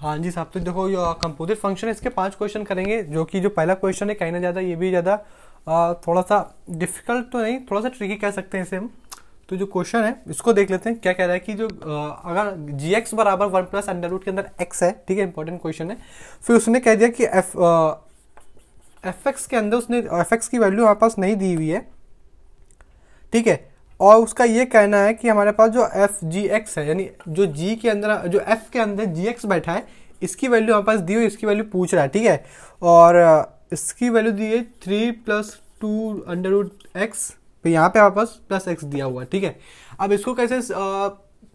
हाँ जी साहब, तो देखो ये कंपोजिट फंक्शन है, इसके 5 क्वेश्चन करेंगे। जो कि जो पहला क्वेश्चन है कहीं ना ज़्यादा ये भी ज़्यादा थोड़ा सा डिफिकल्ट तो नहीं, थोड़ा सा ट्रिकी कह सकते हैं इसे हम। तो जो क्वेश्चन है इसको देख लेते हैं। क्या कह रहा है कि जो अगर जी एक्स बराबर 1 प्लस अंडर रूट के अंदर एक्स है, ठीक है, इंपॉर्टेंट क्वेश्चन है। फिर उसने कह दिया कि एफ एक्स के अंदर उसने एफ एक्स की वैल्यू हमारे पास नहीं दी हुई है, ठीक है। और उसका ये कहना है कि हमारे पास जो एफ जी एक्स है, यानी जो जी के अंदर जो एफ के अंदर जी एक्स बैठा है, इसकी वैल्यू हमारे पास दी हुई, इसकी वैल्यू पूछ रहा है, ठीक है। और इसकी वैल्यू दी है 3 + 2 अंडर रूट एक्स, तो यहाँ पे हमारे पास प्लस एक्स दिया हुआ है, ठीक है। अब इसको कैसे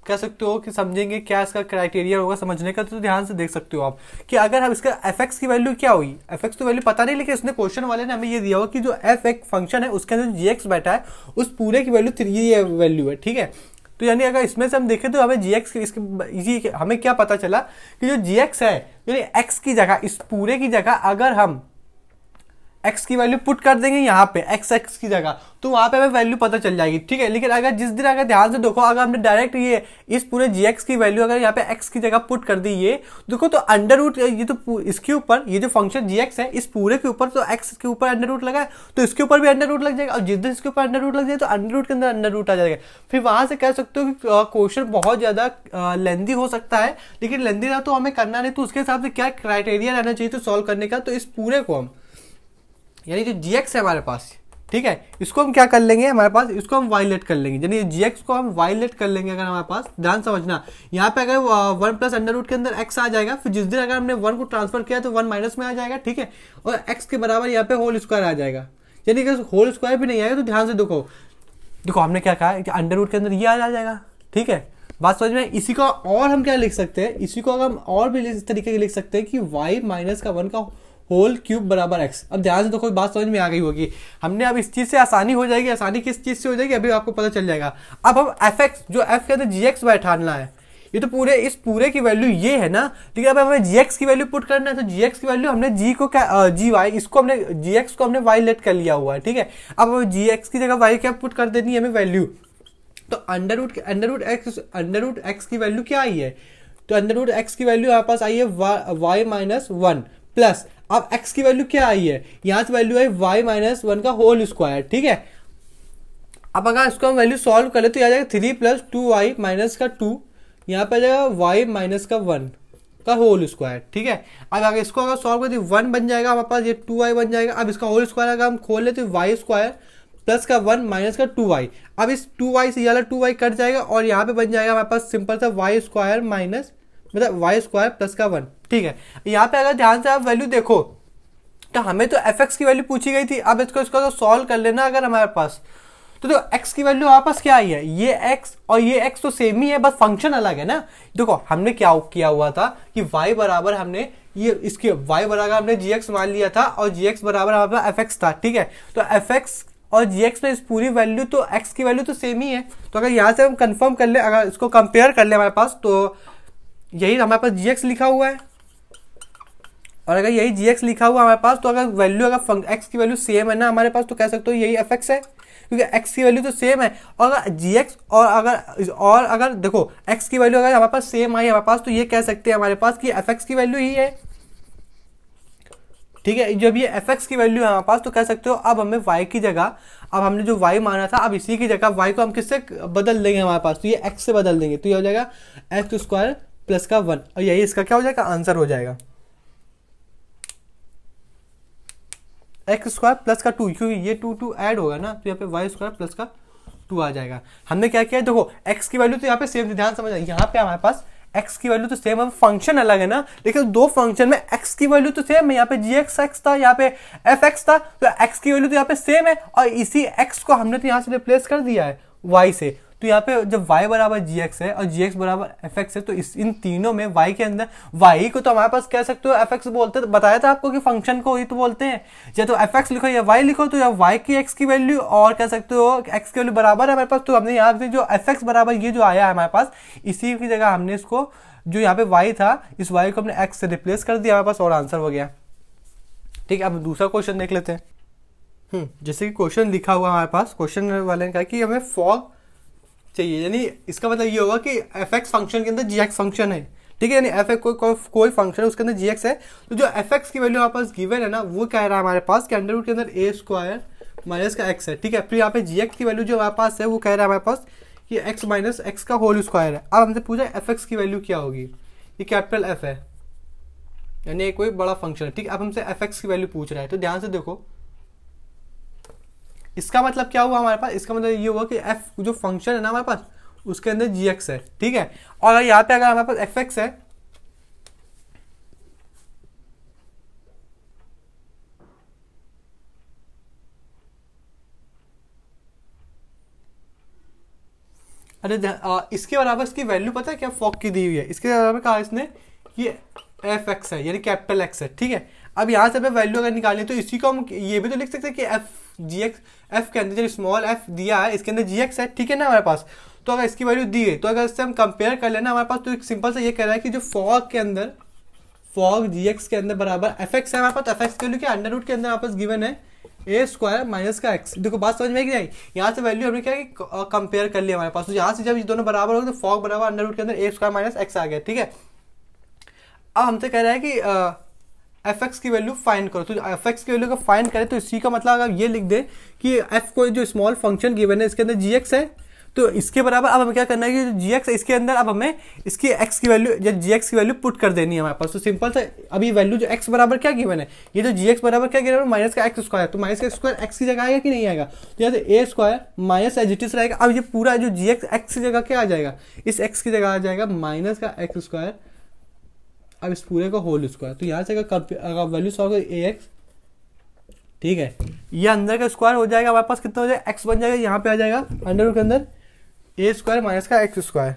कह सकते हो कि समझेंगे, क्या इसका क्राइटेरिया होगा समझने का, तो ध्यान से देख सकते हो आप कि अगर हम इसका एफ एक्स की वैल्यू क्या हुई, एफ एक्स तो वैल्यू पता नहीं, लेकिन इसने क्वेश्चन वाले ने हमें ये दिया हुआ कि जो एफ एक फंक्शन है उसके अंदर जी एक्स बैठा है, उस पूरे की वैल्यू 3 वैल्यू है, ठीक है। तो यानी अगर इसमें से हम देखें तो हमें जी एक्स इसके हमें क्या पता चला कि जो जी एक्स है, यानी एक्स की जगह, इस पूरे की जगह अगर हम x की वैल्यू पुट कर देंगे यहाँ पे x की जगह, तो वहां पे हमें वैल्यू पता चल जाएगी, ठीक है। लेकिन अगर जिस दिन अगर ध्यान से देखो, अगर हमने डायरेक्ट ये इस पूरे gx की वैल्यू अगर यहाँ पे x की जगह पुट कर दी, ये देखो तो अंडर रूट, ये तो इसके ऊपर ये जो फंक्शन gx है इस पूरे के ऊपर, तो x के ऊपर अंडर रूट लगा है तो इसके ऊपर भी अंडर रूट लग जाएगा, और जिस दिन इसके ऊपर अंडर रूट लग जाए तो अंडर रूट के अंदर अंडर रूट आ जाएगा। फिर वहां से कह सकते हो कि क्वेश्चन बहुत ज्यादा लेंदी हो सकता है, लेकिन लेंदी ना तो हमें करना नहीं, तो उसके हिसाब से क्या क्राइटेरिया रहना चाहिए तो सॉल्व करने का। तो इस पूरे को हम, यानी जो gx है हमारे पास, ठीक है, इसको हम क्या कर लेंगे, हमारे पास इसको हम वायलेट कर लेंगे, यानी gx को हम वायलेट कर लेंगे। अगर हमारे पास, ध्यान समझना, यहाँ पे अगर 1 प्लस अंडर रूट के अंदर x आ जाएगा, फिर जिस दिन अगर हमने 1 को ट्रांसफर किया तो 1 माइनस में आ जाएगा, ठीक है, और x के बराबर यहाँ पे होल स्क्वायर आ जाएगा, यानी कि होल स्क्वायर भी नहीं आएगा। तो ध्यान से देखो हमने क्या कहा कि अंडर रूट के अंदर ये आ जाएगा, ठीक है, बात समझ में। इसी को और हम क्या लिख सकते हैं, इसी को अगर हम और भी इस तरीके से लिख सकते हैं कि y माइनस का 1 का होल क्यूब बराबर x। अब ध्यान से देखो, कोई बात समझ में आ गई होगी। हमने अब इस चीज से आसानी हो जाएगी, आसानी किस चीज से हो जाएगी अभी आपको पता चल जाएगा। अब हम एफ एक्स, जो एफ के अंदर जी एक्स बैठाना है, ये तो पूरे इस पूरे की वैल्यू ये है ना, लेकिन अब हमें जी एक्स की वैल्यू पुट करना है, तो जी एक्स की वैल्यू हमने जी को क्या जी वाई, इसको हमने जी एक्स को हमने वाई लेट कर लिया हुआ है, ठीक है। अब हमें जी एक्स की जगह वाई क्या पुट कर देनी है हमें वैल्यू, तो अंडर रूट एक्स की वैल्यू क्या आई है, तो अंडर रूट एक्स की वैल्यू हमारे पास आई है वाई माइनस 1 प्लस, अब x की वैल्यू क्या आई है, यहां से वैल्यू है y माइनस 1 का होल स्क्वायर, ठीक है। अब अगर इसको हम वैल्यू सॉल्व करें तो आ जाएगा 3 + 2y माइनस का 2, यहाँ पे आ जाएगा y माइनस का 1 का होल स्क्वायर, ठीक है। अब अगर इसको अगर सॉल्व करें तो 1 बन जाएगा हमारे पास, ये 2y बन जाएगा। अब इसका होल स्क्वायर अगर हम खोल लेते तो y स्क्वायर प्लस का 1 माइनस का 2y, अब इस 2y से ये 2y कट जाएगा और यहाँ पे बन जाएगा हमारे पास सिंपल सा y स्क्वायर माइनस, मतलब y स्क्वायर प्लस का 1, ठीक है। यहाँ पे अगर ध्यान से आप वैल्यू देखो तो हमें तो एफ एक्स की वैल्यू पूछी गई थी। अब इसको तो सॉल्व कर लेना अगर हमारे पास, तो देखो एक्स की वैल्यू हमारे पास क्या आई है, ये एक्स और ये एक्स तो सेम ही है, बस फंक्शन अलग है ना। देखो हमने क्या किया हुआ था कि y बराबर हमने ये इसके y बराबर हमने जी एक्स मान लिया था और जी एक्स बराबर हमारे पास एफ एक्स था, ठीक है। तो एफ एक्स और जी एक्स में इस पूरी वैल्यू, तो एक्स की वैल्यू तो सेम ही है। तो अगर यहाँ से हम कंफर्म कर ले, अगर इसको कंपेयर कर ले हमारे पास, तो यही हमारे पास जी एक्स लिखा हुआ है, और अगर यही जी एक्स लिखा हुआ हमारे पास, तो अगर वैल्यू अगर एक्स की वैल्यू सेम है ना हमारे पास, तो कह सकते हो यही एफ एक्स है, क्योंकि एक्स की वैल्यू तो सेम है। और अगर जी एक्स और अगर देखो एक्स की वैल्यू अगर हमारे पास सेम आई हमारे पास, तो ये कह सकते हैं हमारे पास कि एफ एक्स की वैल्यू ही है, ठीक है। जब ये एफ एक्स की वैल्यू है हमारे पास, तो कह सकते हो अब हमें y की जगह, अब हमने जो y माना था, अब इसी की जगह y को हम किससे बदल देंगे हमारे पास, तो ये x से बदल देंगे, तो ये हो जाएगा एक्स स्क्वायर प्लस का 1, और यही इसका क्या हो जाएगा आंसर हो जाएगा एक्स स्क्वायर प्लस का 2, क्योंकि ये 2 ऐड होगा ना, तो यहाँ पे वाई स्क्वायर प्लस का 2 आ जाएगा। हमने क्या किया, देखो एक्स की वैल्यू तो यहाँ पे सेम, ध्यान समझ, यहाँ पे हमारे पास एक्स की वैल्यू तो सेम है, फंक्शन अलग है ना, लेकिन दो फंक्शन में एक्स की वैल्यू तो सेम है, यहाँ पे जी एक्स था, यहाँ पे एफ एक्स था, तो एक्स की वैल्यू तो यहाँ पे सेम है, और इसी एक्स को हमने तो यहाँ से रिप्लेस कर दिया है वाई से। तो यहाँ पे जब y बराबर जी एक्स है और जी एक्स बराबर एफ एक्स है, तो इन तीनों में y के अंदर y को तो हमारे पास कह सकते हो एफ एक्स बोलते, बताया था आपको कि फंक्शन को ही तो बोलते हैं, या तो एफ एक्स लिखो या y लिखो, तो या y की x की वैल्यू और कह सकते हो x की वैल्यू बराबर है हमारे पास। तो हमने यहाँ से जो एफ एक्स बराबर ये जो आया है हमारे पास, इसी की जगह हमने इसको जो यहाँ पे y था, इस y को हमने x से रिप्लेस कर दिया हमारे पास, और आंसर हो गया, ठीक है। अब दूसरा क्वेश्चन देख लेते हैं। जैसे कि क्वेश्चन लिखा हुआ हमारे पास, क्वेश्चन वाले ने कहा कि हमें फॉग चाहिए, यानी इसका मतलब ये होगा कि एफ एक्स फंक्शन के अंदर जी एक्स फंक्शन है, ठीक है, यानी एफ एक्स कोई फंक्शन है उसके अंदर जी एक्स है, तो जो एफ एक्स की वैल्यू हमारे पास गिवन है ना, वो कह रहा है हमारे पास कि अंडर रूट के अंदर ए स्क्वायर माइनस का एक्स है। ठीक है, फिर यहाँ पे जी एक्स की वैल्यू जो हमारे पास है वो कह रहा है हमारे पास कि एक्स माइनस एक्स का होल स्क्वायर है। अब हमसे पूछा एफ एक्स की वैल्यू क्या होगी, ये कैपिटल एफ है यानी ये कोई बड़ा फंक्शन है। ठीक है, अब हमसे एफ एक्स की वैल्यू पूछ रहा है, तो ध्यान से देखो इसका मतलब क्या हुआ हमारे पास, इसका मतलब ये हुआ कि एफ जो फंक्शन है ना हमारे पास उसके अंदर जी एक्स है। ठीक है, और यहाँ पे अगर हमारे पास एफ एक्स है, अरे इसके बराबर इसकी वैल्यू पता है क्या फॉक की दी हुई है, इसके बराबर कहा इसने कि एफ एक्स है यानी कैपिटल एक्स है। ठीक है, अब यहाँ से वैल्यू अगर निकालें तो इसी को हम ये भी तो लिख सकते हैं कि एफ जी एक्स, एफ के अंदर जब स्मॉल एफ दिया है इसके अंदर जी एक्स है। ठीक है ना हमारे पास, तो अगर इसकी वैल्यू दी है तो अगर इससे हम कंपेयर कर लेना हमारे पास, तो एक सिंपल से ये कह रहा है कि जो फॉग के अंदर फॉग जी एक्स के अंदर बराबर एफ एक्स है हमारे पास, एफ एक्स के वैल्यू क्या अंडर रूट के अंदर हमारे पास गिवन है ए स्क्वायर माइनस का एक्स। देखो बात समझ में आई, यहाँ से वैल्यू हमने क्या कंपेयर कर लिया हमारे पास, तो यहाँ से जब ये दोनों बराबर हो तो फॉग बराबर अंडर रूट के अंदर ए स्क्वायर माइनस एक्स आ गया। ठीक है, अब हमसे कह रहा है कि एफ एक्स की वैल्यू फाइंड करो, तो एफ एक्स की वैल्यू को फाइंड करें तो इसी का मतलब अगर ये लिख दे कि एफ को जो स्मॉल फंक्शन गिवन है इसके अंदर जी एक्स है, तो इसके बराबर अब हमें क्या करना है कि जी एक्स इसके अंदर अब हमें इसकी एक्स की वैल्यू या जी एक्स की वैल्यू पुट कर देनी है हमारे पास। तो सिंपल से अभी वैल्यू जो एक्स बराबर क्या गिवन है, ये जो जी एक्स बराबर क्या गिवन है माइनस का एक्स स्क्वायर, तो माइनस का स्क्वायर एक्स की जगह आएगा कि नहीं आएगा, तो यहाँ से ए स्क्वायर माइनस एजिटिस रहेगा। अब ये पूरा जो जी एक्स एक्स की जगह क्या आ जाएगा, इस एक्स की जगह आ जाएगा माइनस का एक्स स्क्वायर, अब इस पूरे का होल स्क्वायर। तो यहाँ से अगर वैल्यू सॉल्व करें ए एक्स, ठीक है, ये अंदर का स्क्वायर हो जाएगा हमारे पास कितना हो जाएगा एक्स बन जाएगा, यहाँ पे आ जाएगा अंडर रूट के अंदर ए स्क्वायर माइनस का एक्स स्क्वायर।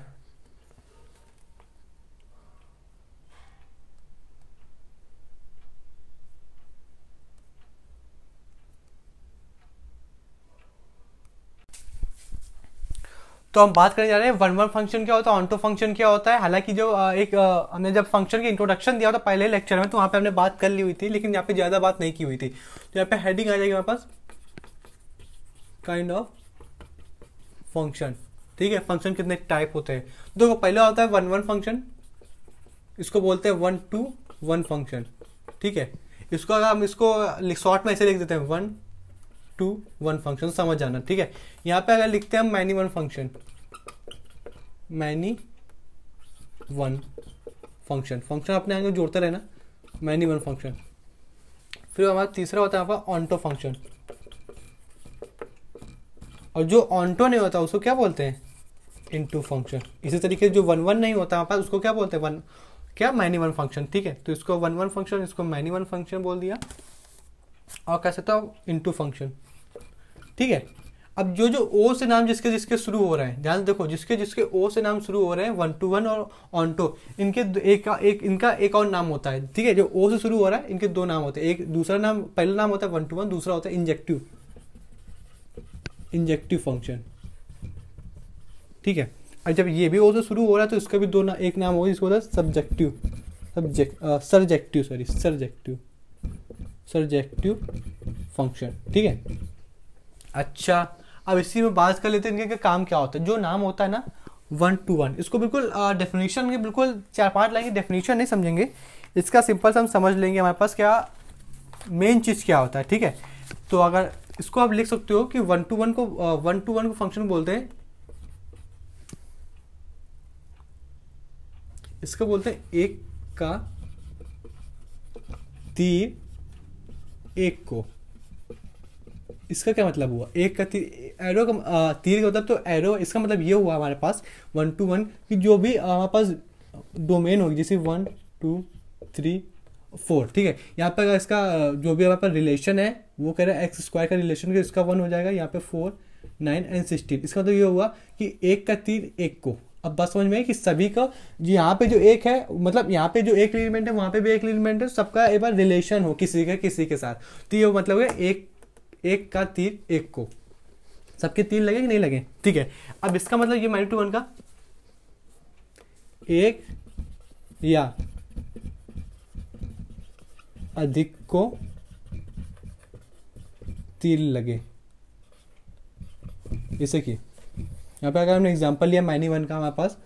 तो हम बात करने जा रहे हैं वन वन फंक्शन क्या होता है, ऑनटो फंक्शन क्या होता है। हालांकि जो हमने जब फंक्शन की इंट्रोडक्शन दिया था पहले लेक्चर में, तो वहां पे हमने बात कर ली हुई थी, लेकिन यहाँ पे ज्यादा बात नहीं की हुई थी। तो यहाँ पे हेडिंग आ जाएगी हमारे पास काइंड ऑफ फंक्शन। ठीक है, फंक्शन कितने टाइप होते हैं, देखो पहला होता है वन वन फंक्शन, इसको बोलते हैं वन टू वन फंक्शन। ठीक है, इसको अगर हम इसको शॉर्ट में ऐसे लिख देते हैं वन टू वन फंक्शन, समझ जाना। ठीक है, यहाँ पे अगर लिखते हैं हम many one function, many one function, function अपने आगे जोड़ते रहना, मैनी वन फंक्शन। फिर हमारा तीसरा होता है यहाँ पर ऑन्टो फंक्शन, और जो ऑन्टो नहीं होता उसको क्या बोलते हैं इनटू फंक्शन। इसी तरीके से जो वन वन नहीं होता वहाँ पर उसको क्या बोलते हैं वन क्या मैनी वन फंक्शन। ठीक है, तो इसको वन वन फंक्शन, इसको मैनी वन फंक्शन बोल दिया, और कह सकता हूँ इनटू फंक्शन। ठीक है, अब जो जो ओ से नाम जिसके जिसके शुरू हो रहे हैं, ध्यान से देखो, जिसके जिसके ओ से नाम शुरू हो रहे हैं वन टू वन और ऑन्टो, इनके इनका एक और नाम होता है। ठीक है, जो ओ से शुरू हो रहा है इनके दो नाम होते हैं, एक दूसरा नाम, पहला नाम होता है वन टू वन, दूसरा होता है इंजेक्टिव, इंजेक्टिव फंक्शन। ठीक है, और जब ये भी ओ से शुरू हो रहा है तो इसका भी एक नाम होगा जिसको होता है सरजेक्टिव फंक्शन। ठीक है, अच्छा अब इसी में बात कर लेते हैं इनके काम क्या होता है। जो नाम होता है ना वन टू वन, इसको बिल्कुल डेफिनेशन के बिल्कुल 4-5 लाइन की डेफिनेशन नहीं समझेंगे, इसका सिंपल से हम समझ लेंगे हमारे पास क्या मेन चीज़ क्या होता है। ठीक है, तो अगर इसको आप लिख सकते हो कि वन टू वन को फंक्शन बोलते हैं, इसको बोलते हैं एक का तीर एक को। इसका क्या मतलब हुआ, एक का तीर, एरो का तीर का मतलब, तो एरो इसका मतलब ये हुआ हमारे पास वन टू वन कि जो भी हमारे पास डोमेन होगी, जैसे 1 2 3 4। ठीक है, यहाँ पे अगर इसका जो भी हमारे पास रिलेशन है वो कह रहा है एक्स स्क्वायर का रिलेशन, इसका 1 हो जाएगा, यहाँ पे 4 9 एंड 16। इसका मतलब ये हुआ कि एक का तीर एक को। अब बात समझ में है कि सभी का यहाँ पे जो एक है, मतलब यहाँ पे जो एक एलिमेंट है वहां पे भी एक एलिमेंट है, सबका एक बार रिलेशन हो किसी के साथ, तो ये मतलब है एक का तीर एक को। सबके तीर लगे कि नहीं लगे। ठीक है, अब इसका मतलब ये मैनी टू वन का एक या अधिक को तीर लगे, जैसे कि यहाँ पे अगर हमने एग्जांपल लिया मैनी वन का, हमारे पास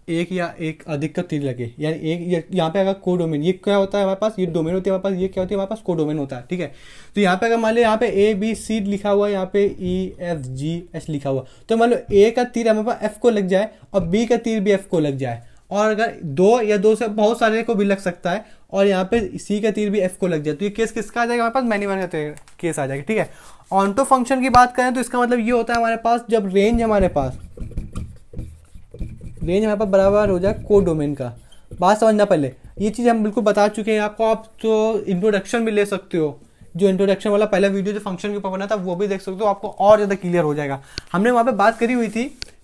एक या एक अधिक का तीर लगे, यानी एक यहाँ पे अगर कोडोमेन, ये क्या होता है हमारे पास, ये डोमेन होती है हमारे पास, ये क्या होती है हमारे पास, कोडोमेन होता है, ठीक है। तो यहाँ पे अगर मान लो यहाँ पे ए बी सी लिखा हुआ है, यहाँ पे ई एफ जी एच लिखा हुआ, तो मान लो ए का तीर हमारे पास एफ को लग जाए और बी का तीर भी एफ को लग जाए, और अगर दो या दो से बहुत सारे को भी लग सकता है, और यहाँ पे सी का तीर भी एफ को लग जाए, तो ये केस किसका आ जाएगा हमारे पास, मैनी वन का केस आ जाएगा, ठीक है। ऑन्टो फंक्शन की बात करें तो इसका मतलब ये होता है हमारे पास, जब रेंज हमारे पास बराबर हो जाए कोडोमेन का। बात समझना, पहले ये चीज़ हम बिल्कुल बता चुके हैं आपको, आप तो इंट्रोडक्शन भी ले सकते हो, जो इंट्रोडक्शन वाला पहला वीडियो जो फंक्शन के ऊपर बना था वो भी देख सकते हो, आपको और ज़्यादा क्लियर हो जाएगा। हमने वहाँ पे बात करी हुई थी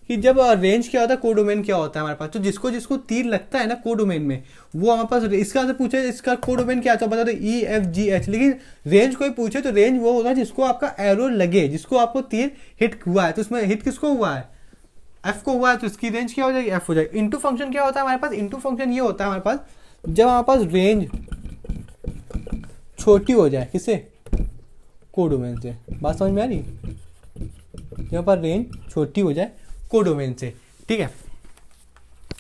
कि जब रेंज क्या होता है, कोडोमेन क्या होता है हमारे पास, तो जिसको जिसको तीर लगता है ना कोडोमेन में, वो हमारे पास इसका से पूछे इसका कोडोमेन क्या आता है, बता दो ई एफ जी एच। लेकिन रेंज कोई पूछे तो रेंज वो होगा जिसको आपका एरो लगे, जिसको आपको तीर हिट हुआ है, तो उसमें हिट किसको हुआ है, एफ को हुआ है, तो इसकी रेंज क्या हो जाएगी, एफ हो जाएगी। इंटू फंक्शन क्या होता है हमारे पास, इंटू फंक्शन ये होता है हमारे पास जब हमारे पास रेंज छोटी हो जाए, किससे, कोडोमेन से। बात समझ में आ रही, यहाँ पर रेंज छोटी हो जाए कोडोमेन से, ठीक है।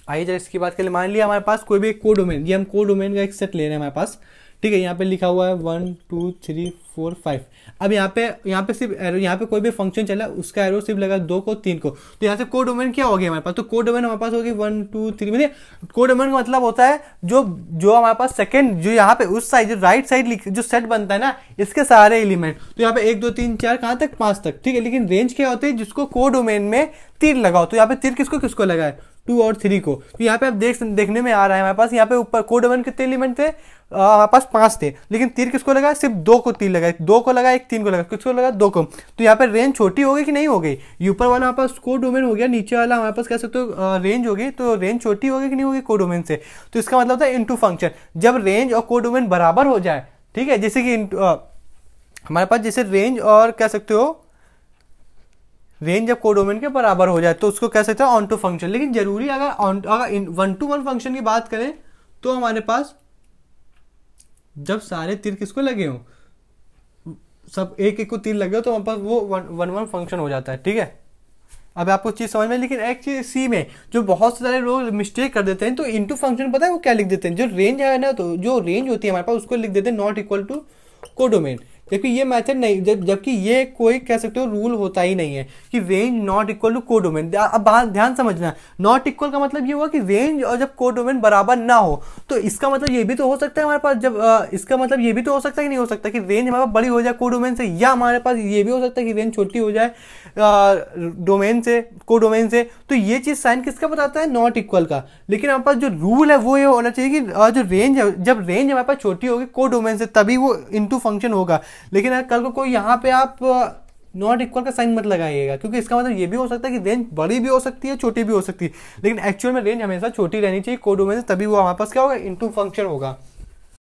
आइए जरा इसकी बात करें, मान लिया हमारे पास कोई भी एक कोडोमेन, ये हम कोडोमेन का एक सेट ले रहे हैं हमारे पास, ठीक है। यहाँ पे लिखा हुआ है 1 2 3 4 5। अब यहाँ पे सिर्फ एरो, यहाँ पे कोई भी फंक्शन चला उसका एरो सिर्फ लगा 2 को 3 को, तो यहाँ से कोडोमेन क्या हो गया हमारे पास, तो कोडोमेन हमारे पास होगी 1 2 3, मतलब कोडोमेन का मतलब होता है जो हमारे पास सेकंड, जो यहाँ पे उस साइड जो राइट साइड जो सेट बनता है ना, इसके सारे एलिमेंट, तो यहाँ पे 1 2 3 4 कहाँ तक, 5 तक, ठीक है। लेकिन रेंज क्या होती है, जिसको कोडोमेन में तीर लगाओ, तो यहाँ पे तीर किसको किसको लगा है, 2 और 3 को। तो यहाँ पे आप देखने में आ रहा है हमारे पास, यहाँ पे ऊपर कोडोमेन कितने एलिमेंट थे, हमारे पास 5 थे, लेकिन तीर किसको लगा, सिर्फ 2 को तीर लगा, 2 को लगा, एक 3 को लगा, किसको लगा, 2 को। तो यहाँ पे रेंज छोटी हो गई कि नहीं हो गई, ऊपर वाला हमारे पास कोडोमेन हो गया, नीचे वाला हमारे पास कह सकते हो रेंज हो गई, तो रेंज छोटी हो गई कि नहीं होगी कोडोमेन से। तो इसका मतलब होता है इनटू फंक्शन, जब रेंज और कोडोमेन बराबर हो जाए, ठीक है, जैसे कि हमारे पास जैसे रेंज और कह सकते हो रेंज जब कोडोमेन के बराबर हो जाए तो उसको कह सकते हैं ऑन्टो फंक्शन। लेकिन जरूरी अगर 1-to-1 फंक्शन की बात करें तो हमारे पास जब सारे तीर किसको लगे हो, सब एक एक को तीर लगे हो, तो हमारे पास वो 1-1 फंक्शन हो जाता है, ठीक है। अब आपको चीज समझ में, लेकिन एक चीज सी में जो बहुत सारे लोग मिस्टेक कर देते हैं, तो इनटू फंक्शन पता है वो क्या लिख देते हैं, जो रेंज है ना, तो जो रेंज होती है हमारे पास उसको लिख देते हैं नॉट इक्वल टू कोडोमेन, जबकि ये मेथड नहीं, जबकि ये कोई कह सकते हो रूल होता ही नहीं है कि range not equal to codomain. अब ध्यान समझना, नॉट इक्वल का मतलब ये हुआ कि रेंज और जब कोडोमेन बराबर ना हो, तो इसका मतलब ये भी तो हो सकता है हमारे पास, जब इसका मतलब ये भी तो हो सकता है कि नहीं हो सकता कि रेंज हमारे पास बड़ी हो जाए कोडोमेन से, या हमारे पास ये भी हो सकता है कि रेंज छोटी हो जाए डोमेन से, कोडोमेन से। तो ये चीज साइन किसका बताता है, नॉट इक्वल का। लेकिन हमारे पास जो रूल है वो ये होना चाहिए कि जो रेंज है, जब रेंज हमारे पास छोटी होगी कोडोमेन से, तभी वो इनटू फंक्शन होगा। लेकिन अगर कल को कोई यहाँ पे आप नॉट इक्वल का साइन मत लगाइएगा, क्योंकि इसका मतलब ये भी हो सकता है कि रेंज बड़ी भी हो सकती है, छोटी भी हो सकती है, लेकिन एक्चुअल में रेंज हमेशा छोटी रहनी चाहिए कोडोमेन से, तभी वो हमारे पास क्या होगा, इनटू फंक्शन होगा।